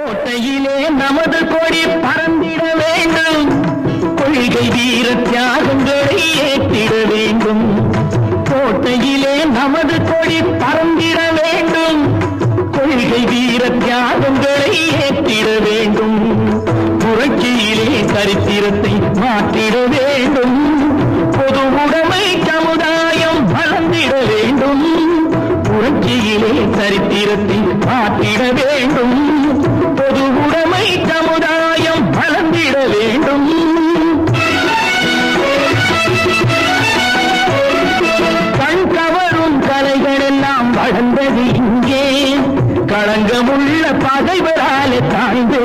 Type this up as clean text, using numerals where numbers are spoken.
கோட்டையிலே நமது கொடி பறந்திட வேண்டும், கொள்கை வீர தியாகங்களை ஏற்றிட வேண்டும். கோட்டையிலே நமது கொடி பறந்திட வேண்டும், கொள்கை வீர தியாகங்களை ஏற்றிட வேண்டும். புரட்சியிலே சரித்திரத்தை மாற்றிட வேண்டும், பொது உடைமை சமுதாயம் வளர்ந்திட வேண்டும். புரட்சியிலே சரித்திரத்தை மாற்றிட வேண்டும், பொது உடைமை சமுதாயம் வளர்ந்திட வேண்டும். கண் கவரும் கலைகள் எல்லாம் வளர்ந்தது இங்கே, களங்கமுள்ள பகைவராலே தாழ்ந்து